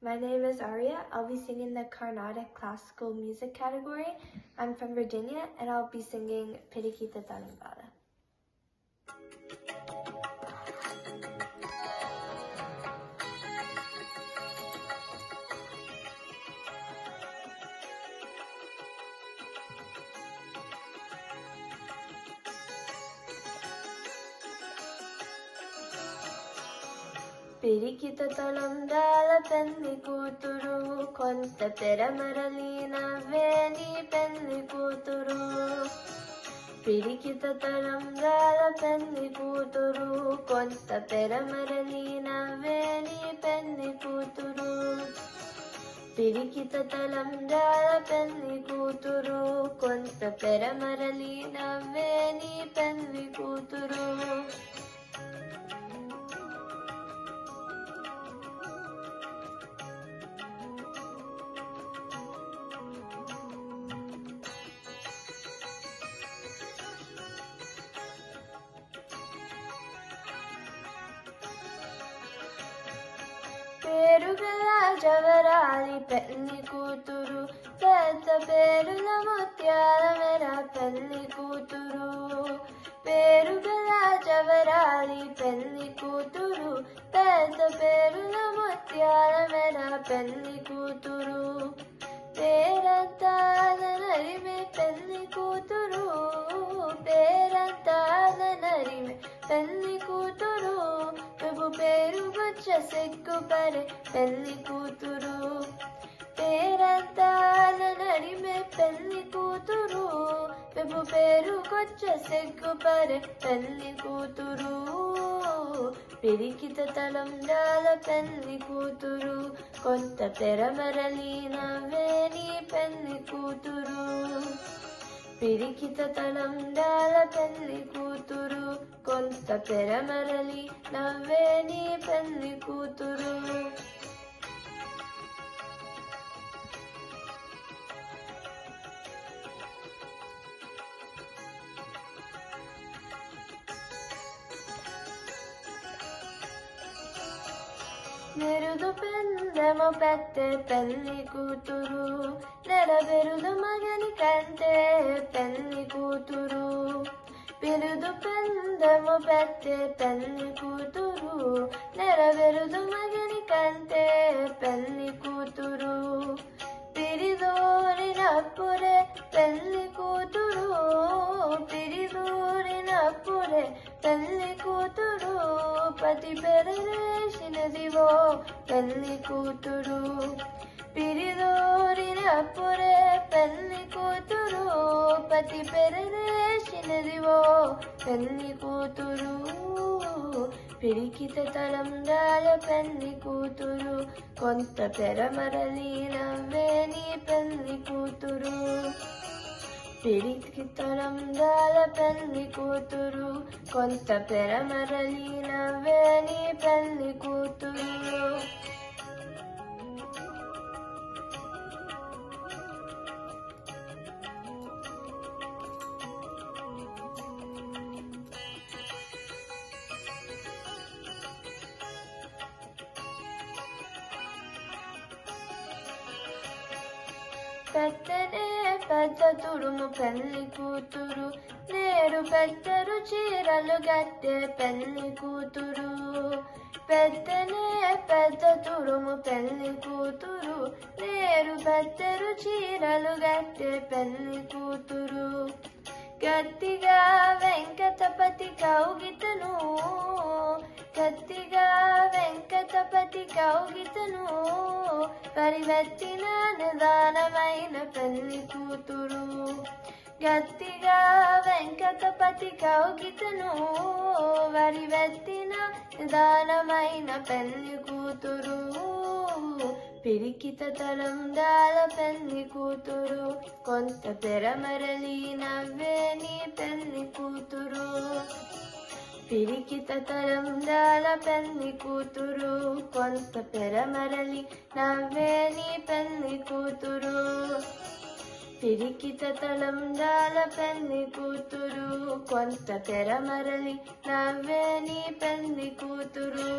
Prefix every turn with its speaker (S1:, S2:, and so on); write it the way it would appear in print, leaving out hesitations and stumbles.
S1: My name is Arya. I'll be singing the Carnatic Classical Music category. I'm from Virginia, and I'll be singing Pirikita Tanambala. పిరికిత తలంబ్రాల పెళ్లి కూతురు కొంత తెరమరలి నవ్వే నీ పెళ్లి కూతురు పిరికిత తలంబ్రాల పెళ్లి కూతురు కొంత తెరమరలి నవ్వే నీ పెళ్లి కూతురు పిరికిత తలంబ్రాల పెళ్లి కూతురు కొంత తెరమరలి నవ్వే నీ పెళ్లి కూతురు పేరుగల జవరాలి పెళ్లి కూతురు పెద్ద పేరుల ముత్యాల మెర పెళ్లి కూతురు పేరుగల జవరాలి పెళ్లి కూతురు పెద్ద పేరుల ముత్యాల మెర పెళ్లి కూతురు పేరంతాల నరిమే పెళ్లి కూతురు పేరంతాల నరిమే పెళ్లి కూతురు ప్రభు పేరు వచ్చ సిగ్గుపరే పెళ్లి కూతురు పేరంతాల నడిమే పెళ్లి కూతురు ప్రభు పేరు కొచ్చ సిగ్గుపరే పెళ్లి కూతురు పిరికిత తలంబ్రాల పెళ్లి కూతురు కొంత తెరమరలి నవ్వే నీ పెళ్లి కూతురు పిరికిత తలంబ్రాల పెళ్లి కూతురు కొంత తెరమరలి నవ్వే నీ పెళ్లి కూతురు మెరుదు పెందెమ పెట్టే పెళ్లి కూతురు నెరబెరుదు మగని కంటే పెళ్లి కూతురు బిరుదు పెందెమ పెట్టే పెళ్లి కూతురు నెరబెరుదు మగని కంటే పెళ్లి కూతురు పిరిదోరినప్పుడే పెళ్లి కూతురు పిరిదోరినప్పుడే పెళ్లి కూతురు పతి పెరవేసినదివో పెళ్లి కూతురు పిరిదోరినప్పుడే పెళ్లి కూతురు పతి పెరవేసినదివో పెళ్లి కూతురు పిరికిత తలంబ్రాల పెళ్లి కూతురు కొంత పెరమరలి నవ్వే నీ పెళ్లి కూతురు పిరికిత తలంబ్రాల పెళ్లి కూతురు కొంత పెరమరలి నవ్వే నీ పెళ్లి కూతురు పెద్దనే పెద్ద తుడుము పెళ్లి కూతురు నేరు పెద్దరు చీరలు గట్టే పెళ్లి కూతురు పెద్దనే పెద్ద తుడుము పెళ్లి కూతురు నేరు పెద్దరు చీరలు గట్టే పెళ్లి కూతురు గట్టిగా వెంకటపతి కౌగితను గట్టిగా వెంకటపతి కౌగితను పరివెత్తిన నిదానమైన పెళ్లి కూతురు గట్టిగా వెంకటపతి కౌగితను వరివెత్తిన నిదానమైన పెళ్లి కూతురు పిరికిత తలంబ్రాల పెళ్లి కూతురు కొంత పెరమరలి నవ్వే నీ పెళ్లి కూతురు పిరికిత తలంబ్రాల పెళ్లి కూతురు కొంత పెరమరలి నవ్వే నీ పెళ్లి కూతురు పిరికిత తలంబ్రాల పెళ్లి కూతురు కొంత పెరమరలి నవ్వే నీ పెళ్లి కూతురు